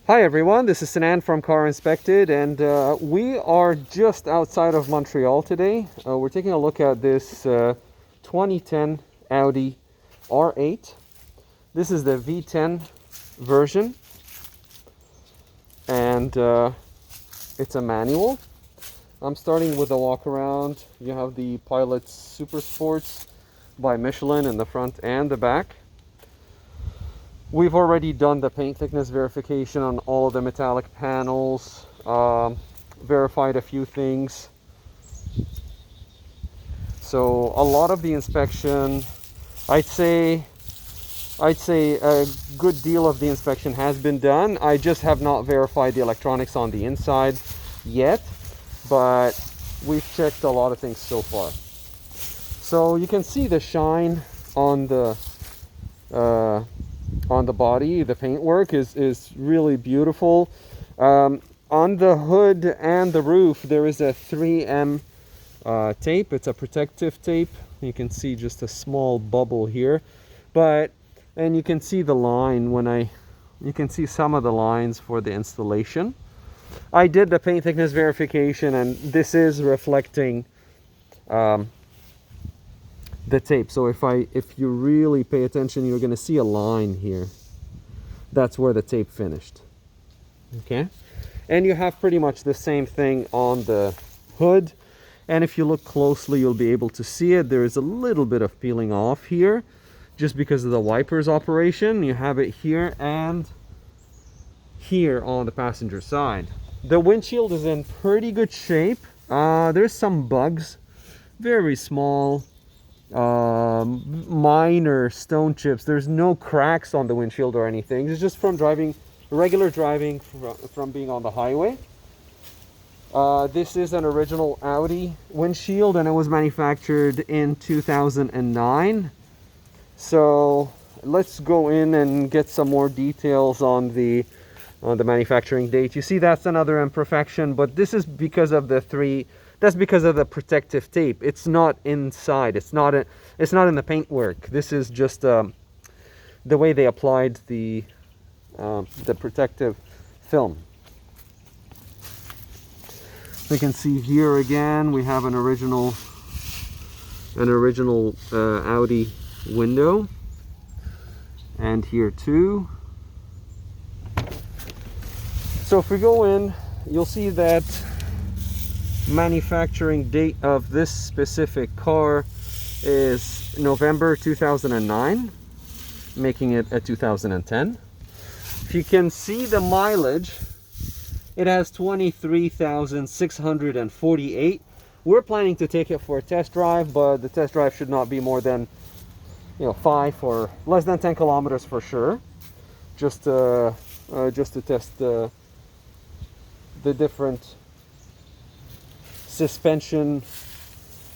Hi everyone, this is Sinan from GetInspected, and we are just outside of Montreal today. We're taking a look at this 2010 Audi R8. This is the V10 version, and it's a manual. I'm starting with a walk around. You have the Pilot Super Sports by Michelin in the front and the back. We've already done the paint thickness verification on all of the metallic panels, verified a few things. So a lot of the inspection, I'd say a good deal of the inspection has been done. I just have not verified the electronics on the inside yet, but we've checked a lot of things so far. So you can see the shine on the body. The paintwork is really beautiful. On the hood and the roof there is a 3M tape. It's a protective tape. You can see just a small bubble here, and you can see the line you can see some of the lines for the installation. I did the paint thickness verification, and this is reflecting the tape. So if you really pay attention, you're going to see a line here. That's where the tape finished. Okay, and you have pretty much the same thing on the hood, and if you look closely you'll be able to see it. There is a little bit of peeling off here just because of the wipers operation. You have it here and here on the passenger side. The windshield is in pretty good shape. There's some bugs, very small, minor stone chips. There's no cracks on the windshield or anything. It's just from regular driving from being on the highway. This is an original Audi windshield, and it was manufactured in 2009. So let's go in and get some more details on the manufacturing date. You see that's another imperfection, but this is because of that's because of the protective tape. It's not inside. It's not in the paintwork. This is just the way they applied the protective film. We can see here again we have an original Audi window, and here too. So if we go in, you'll see that manufacturing date of this specific car is November 2009, making it a 2010. If you can see the mileage, it has 23,648. We're planning to take it for a test drive, but the test drive should not be more than 5 or less than 10 kilometers for sure, just to test the different suspension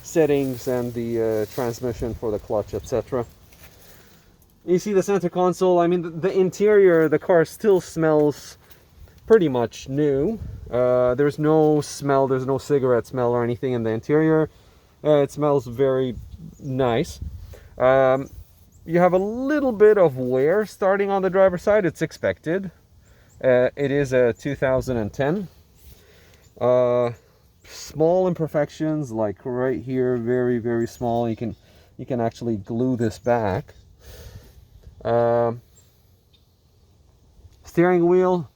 settings and the transmission for the clutch, etc. You see the center console. I mean, the interior, the car still smells pretty much new. There's no smell, there's no cigarette smell or anything in the interior. It smells very nice. You have a little bit of wear starting on the driver's side. It's expected. It is a 2010. Small imperfections, like right here, very, very small. You can actually glue this back. Steering wheel,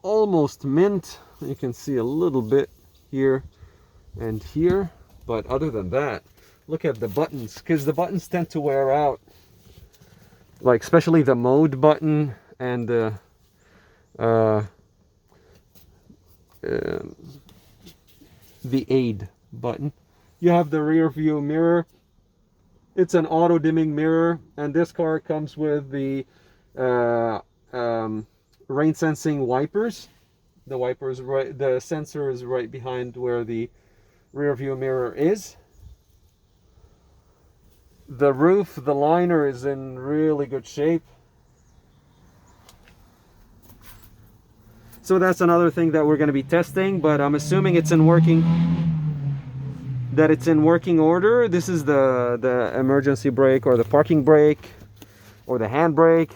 almost mint. You can see a little bit here and here, but other than that, look at the buttons, because the buttons tend to wear out, like especially the mode button and the aid button. You have the rear view mirror. It's an auto dimming mirror, and this car comes with the rain sensing wipers. The sensor is right behind where the rear view mirror is. The roof, the liner is in really good shape. So that's another thing that we're going to be testing, but I'm assuming it's in working order. This is the emergency brake or the parking brake or the handbrake.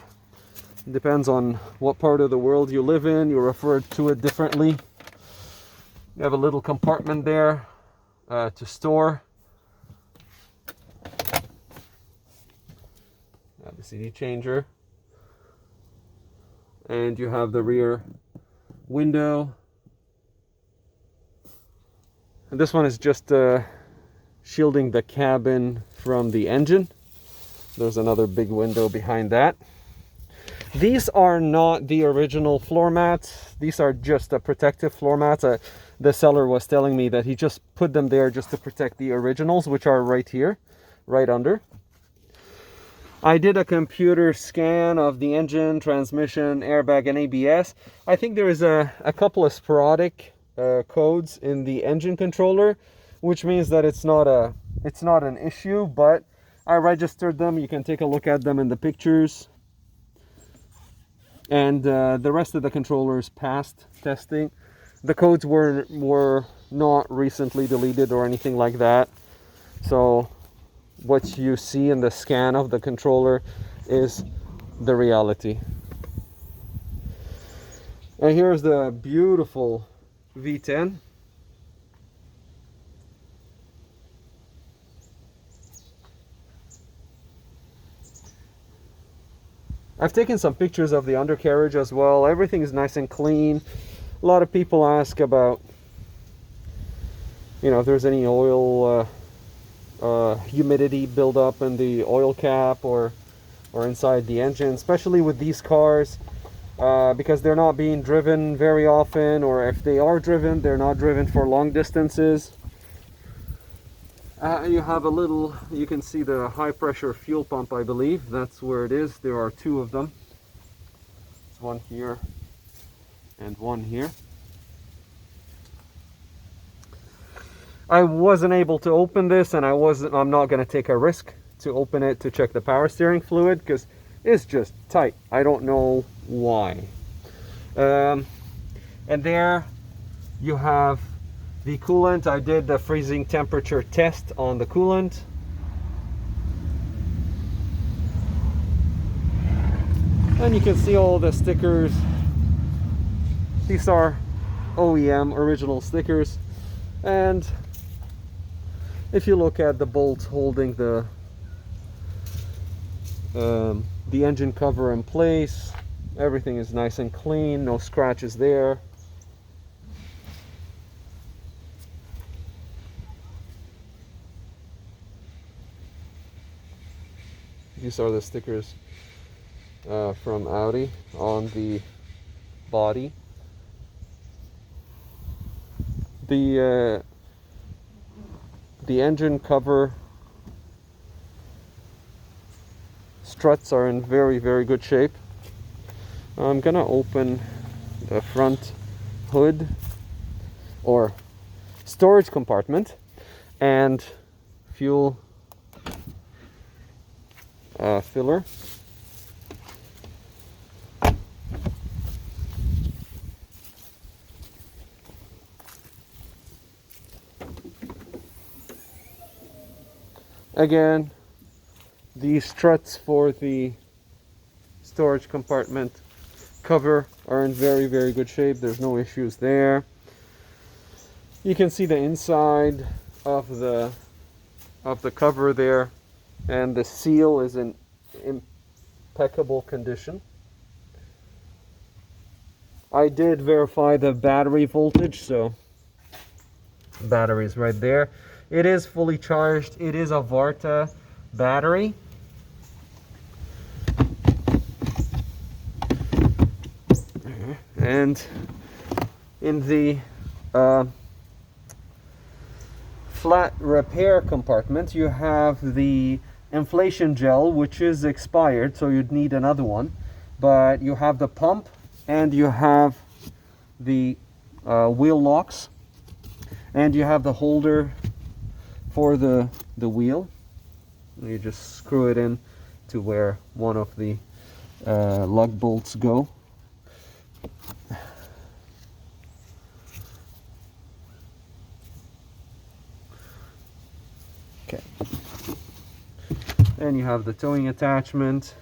Depends on what part of the world you live in, you refer to it differently. You have a little compartment there to store. You have the CD changer. And you have the rear window. And this one is just shielding the cabin from the engine. There's another big window behind that. These are not the original floor mats. These are just a protective floor mats. The seller was telling me that he just put them there just to protect the originals, which are right here, right under. I did a computer scan of the engine, transmission, airbag, and ABS. I think there is a couple of sporadic codes in the engine controller, which means that it's not an issue, but I registered them. You can take a look at them in the pictures. And the rest of the controllers passed testing. The codes were not recently deleted or anything like that. So what you see in the scan of the controller is the reality. And here's the beautiful V10. I've taken some pictures of the undercarriage as well. Everything is nice and clean. A lot of people ask about, if there's any oil humidity buildup in the oil cap or inside the engine, especially with these cars, because they're not being driven very often, or if they are driven, they're not driven for long distances. You have you can see the high pressure fuel pump, I believe. That's where it is. There are two of them. There's one here and one here. I wasn't able to open this, and I'm not going to take a risk to open it to check the power steering fluid because it's just tight. I don't know why. And there you have the coolant. I did the freezing temperature test on the coolant. And you can see all the stickers. These are OEM original stickers. And if you look at the bolts holding the engine cover in place, everything is nice and clean, no scratches there. These are the stickers from Audi on the body. The engine cover struts are in very, very good shape. I'm gonna open the front hood or storage compartment and fuel filler. Again, the struts for the storage compartment cover are in very, very good shape. There's no issues there. You can see the inside of the cover there, and the seal is in impeccable condition. I did verify the battery voltage, so battery is right there. It is fully charged. It is a Varta battery. And in the flat repair compartment, you have the inflation gel, which is expired, so you'd need another one. But you have the pump and you have the wheel locks, and you have the holder for the wheel. You just screw it in to where one of the lug bolts go. Okay. Then you have the towing attachment.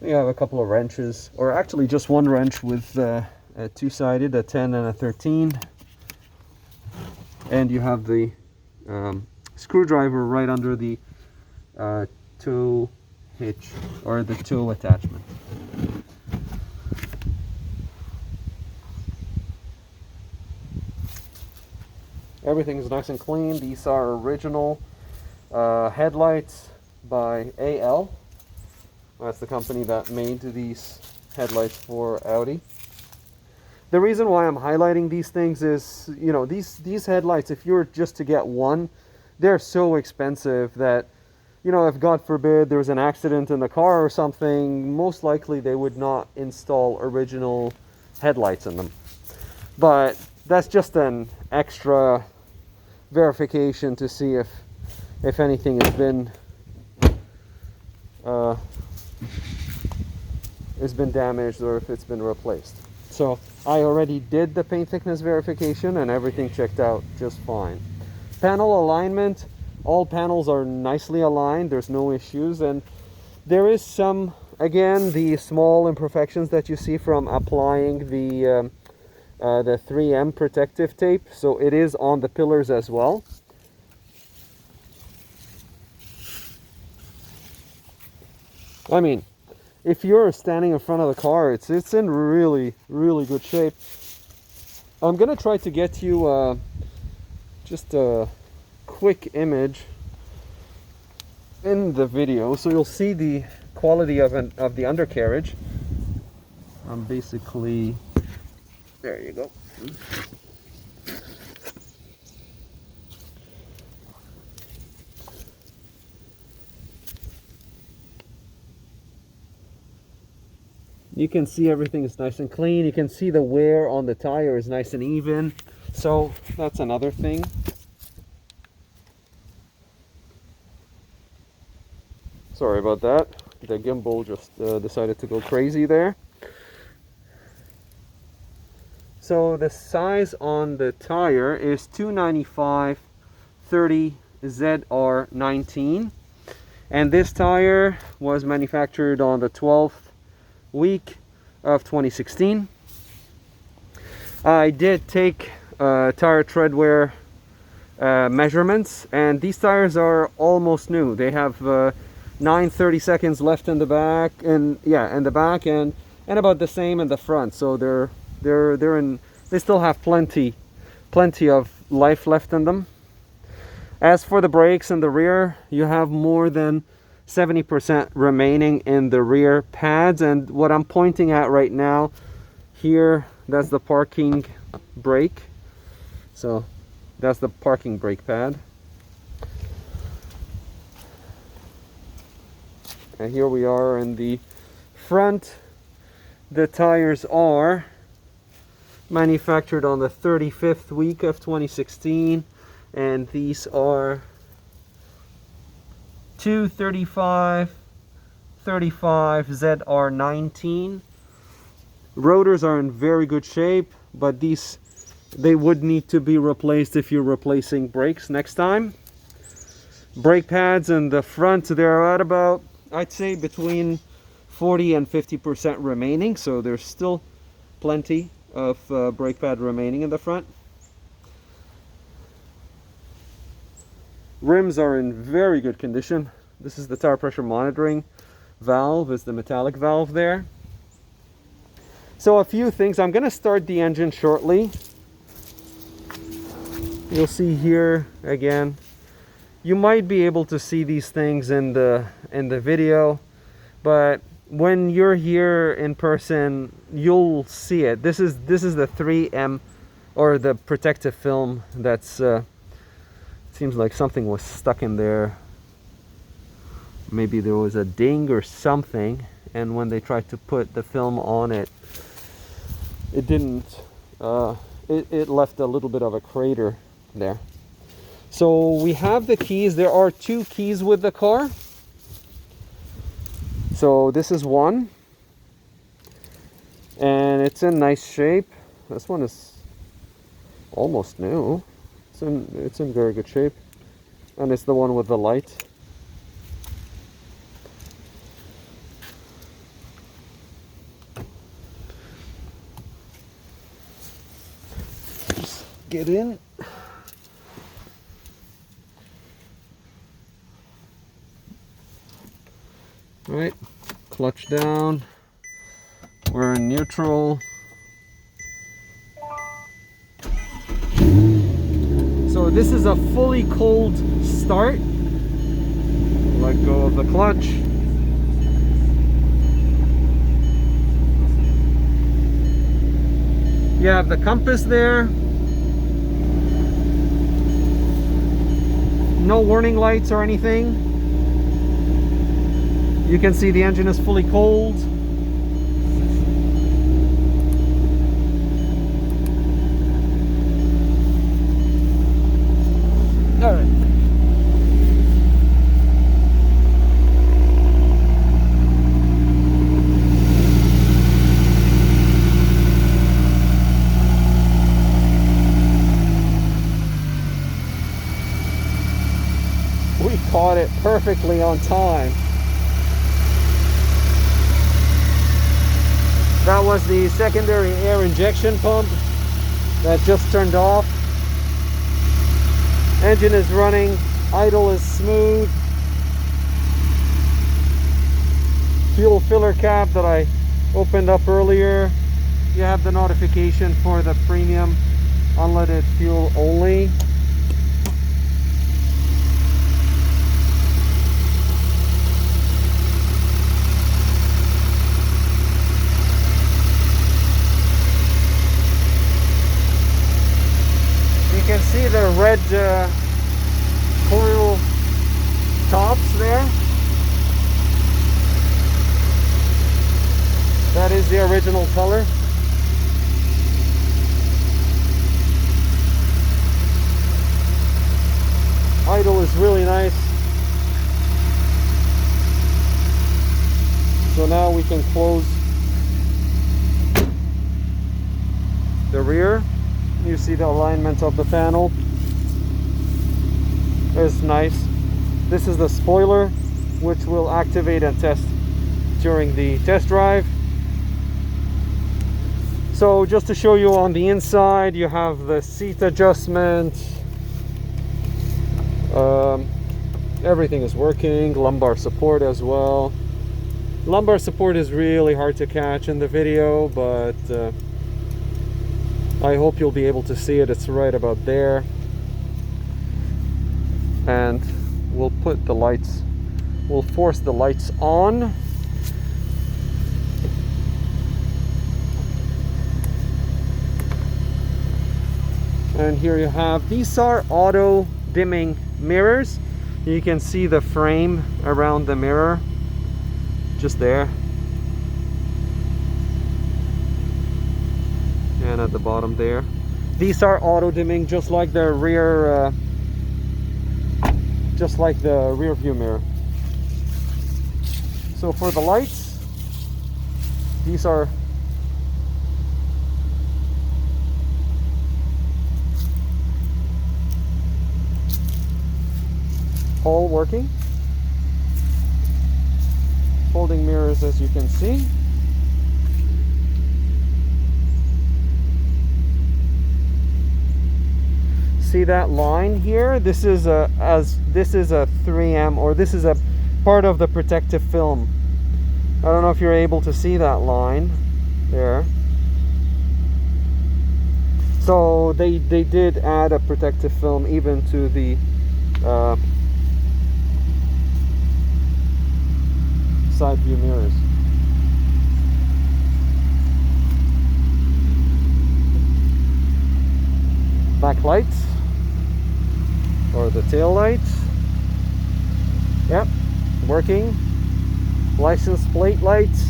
You have a couple of wrenches, or actually just one wrench with a two-sided, a 10 and a 13. And you have the screwdriver right under the tow hitch, or the tow attachment. Everything is nice and clean. These are original headlights by AL. That's the company that made these headlights for Audi. The reason why I'm highlighting these things is, you know, these headlights, if you were just to get one, they're so expensive that, you know, if God forbid there was an accident in the car or something, most likely they would not install original headlights in them. But that's just an extra verification to see if anything has been damaged or if it's been replaced. So I already did the paint thickness verification and everything checked out just fine. Panel alignment, all panels are nicely aligned, there's no issues, and there is some, again, the small imperfections that you see from applying the 3M protective tape, so it is on the pillars as well. I mean, if you're standing in front of the car, it's in really good shape. I'm gonna try to get you just a quick image in the video so you'll see the quality of the undercarriage. I'm basically, there you go. You can see everything is nice and clean. You can see the wear on the tire is nice and even. So that's another thing. Sorry about that. The gimbal just decided to go crazy there. So the size on the tire is 295/30 ZR19. And this tire was manufactured on the 12th week of 2016. I did take tire tread wear measurements, and these tires are almost new. They have 9/30 seconds left in the back, and yeah, in the back, and about the same in the front. So they still have plenty of life left in them. As for the brakes in the rear, you have more than 70% remaining in the rear pads, and what I'm pointing at right now here, that's the parking brake. So that's the parking brake pad, and here we are in the front. The tires are manufactured on the 35th week of 2016, and these are 235/35 ZR19. Rotors are in very good shape, but they would need to be replaced if you're replacing brakes next time. Brake pads in the front, they're at about, I'd say, between 40 and 50% remaining, so there's still plenty of brake pad remaining in the front. Rims are in very good condition. This is the tire pressure monitoring valve, is the metallic valve there. So a few things. I'm going to start the engine shortly. You'll see here again. You might be able to see these things in the video, but when you're here in person, you'll see it. This is the 3M, or the protective film that's seems like something was stuck in there. Maybe there was a ding or something, and when they tried to put the film on it, it didn't, it left a little bit of a crater there. So we have the keys. There are 2 keys with the car. So this is one, and it's in nice shape. This one is almost new. It's in very good shape, and it's the one with the light. it in. Right, clutch down. We're in neutral. So this is a fully cold start. Let go of the clutch. You have the compass there. No warning lights or anything. You can see the engine is fully cold. All right. We caught it perfectly on time. That was the secondary air injection pump that just turned off. Engine is running, idle is smooth. Fuel filler cap that I opened up earlier. You have the notification for the premium unleaded fuel only. You can see the red coil tops there. That is the original color. Idle is really nice. So now we can close the rear. You see the alignment of the panel. It's nice. This is the spoiler, which will activate and test during the test drive. So just to show you on the inside, you have the seat adjustment. Everything is working. Lumbar support as well. Lumbar support is really hard to catch in the video, but I hope you'll be able to see it. It's right about there. And we'll put the lights, we'll force the lights on. And here you have, these are auto dimming mirrors. You can see the frame around the mirror just there. And at the bottom there. These are auto dimming, just like the rear view mirror. So for the lights, these are all working. Folding mirrors, as you can see. See that line here? This is a 3M, or this is a part of the protective film. I don't know if you're able to see that line there. So they did add a protective film even to the side view mirrors. Back lights, or the tail lights. Yep, working. License plate lights,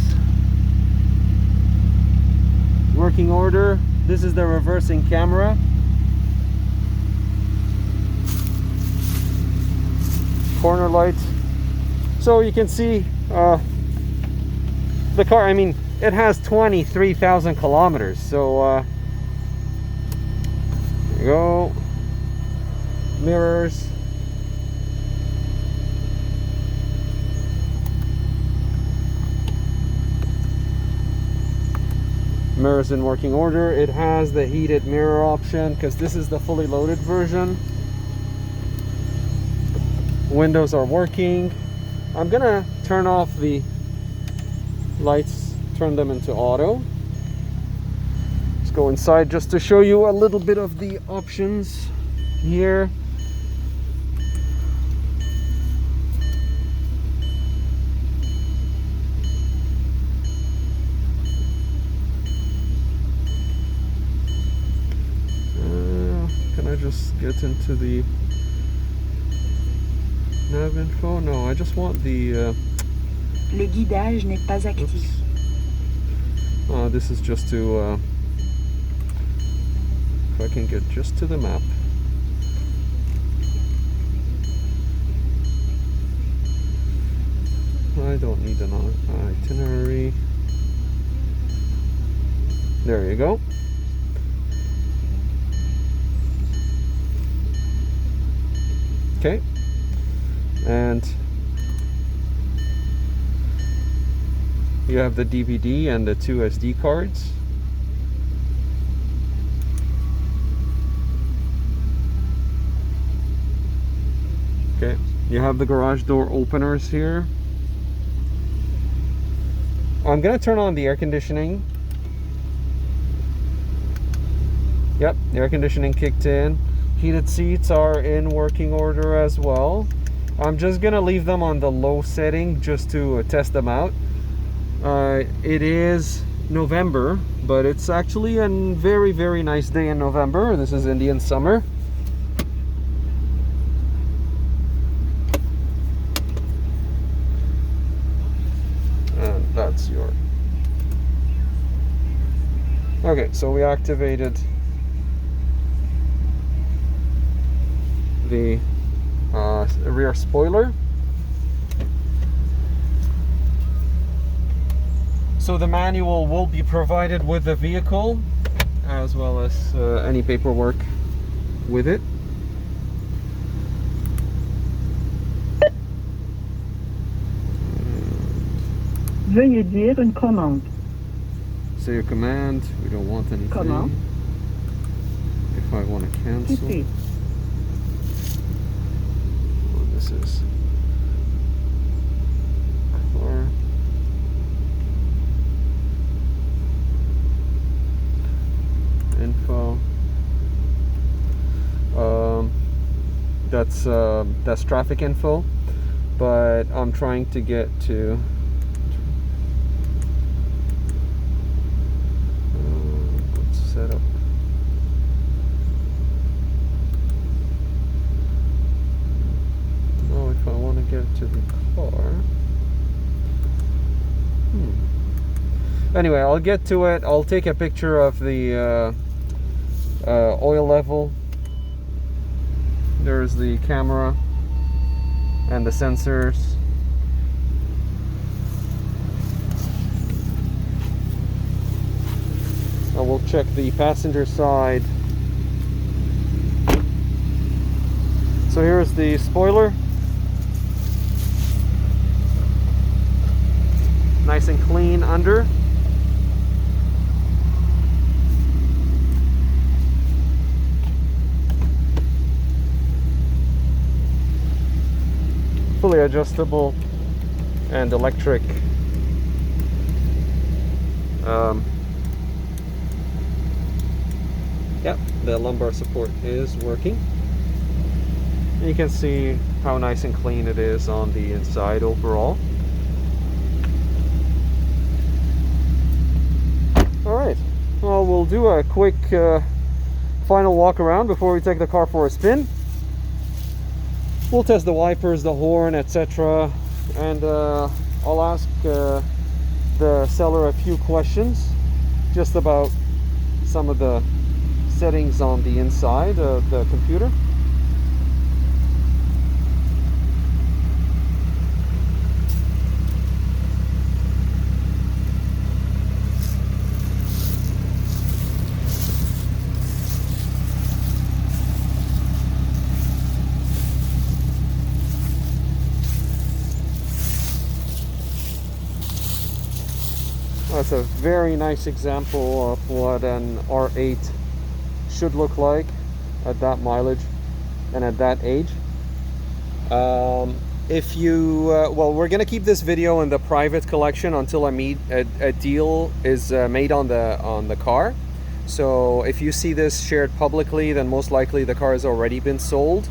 working order. This is the reversing camera. Corner lights. So you can see the car, I mean, it has 23,000 kilometers. So there you go. Mirrors. Mirrors in working order. It has the heated mirror option because this is the fully loaded version. Windows are working. I'm gonna turn off the lights, turn them into auto. Let's go inside just to show you a little bit of the options here. Can I just get into the nav info? No, I just want the Le guidage n'est pas actif. This is just to if I can get just to the map. I don't need an itinerary. There you go. Okay, and you have the DVD and the 2 SD cards. Okay, you have the garage door openers here. I'm gonna turn on the air conditioning. Yep, the air conditioning kicked in. Heated seats are in working order as well. I'm just gonna leave them on the low setting just to test them out. It is November, but it's actually a very, very nice day in November. This is Indian summer. And that's your... Okay, so we activated the rear spoiler. So the manual will be provided with the vehicle, as well as any paperwork with it. Veuillez dire une commande. Say a command. We don't want anything. Comment? If I want to cancel. Quitter. Oh, this is car. Info. That's traffic info, but I'm trying to get to let's set up. Oh, if I want to get to the car. Anyway, I'll get to it. I'll take a picture of the oil level. There's the camera and the sensors. I will check the passenger side. So here's the spoiler. Nice and clean under. Fully adjustable and electric. Yep, the lumbar support is working. And you can see how nice and clean it is on the inside overall. Alright, well, we'll do a quick final walk around before we take the car for a spin. We'll test the wipers, the horn, etc. And I'll ask the seller a few questions just about some of the settings on the inside of the computer. that's a very nice example of what an R8 should look like at that mileage and at that age. If you well, we're gonna keep this video in the private collection until a deal is made on the car. So if you see this shared publicly, then most likely the car has already been sold.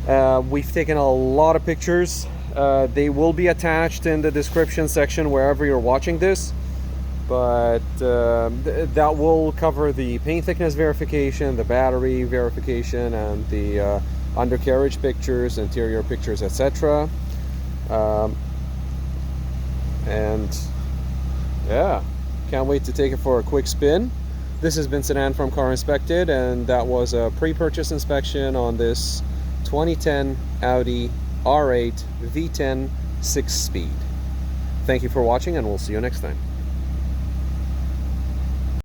We've taken a lot of pictures. They will be attached in the description section wherever you're watching this, but that will cover the paint thickness verification, the battery verification, and the undercarriage pictures, interior pictures, etc. And yeah, can't wait to take it for a quick spin. This has been Sinan from Car Inspected, and that was a pre-purchase inspection on this 2010 Audi R8 V10 6-speed. Thank you for watching, and we'll see you next time.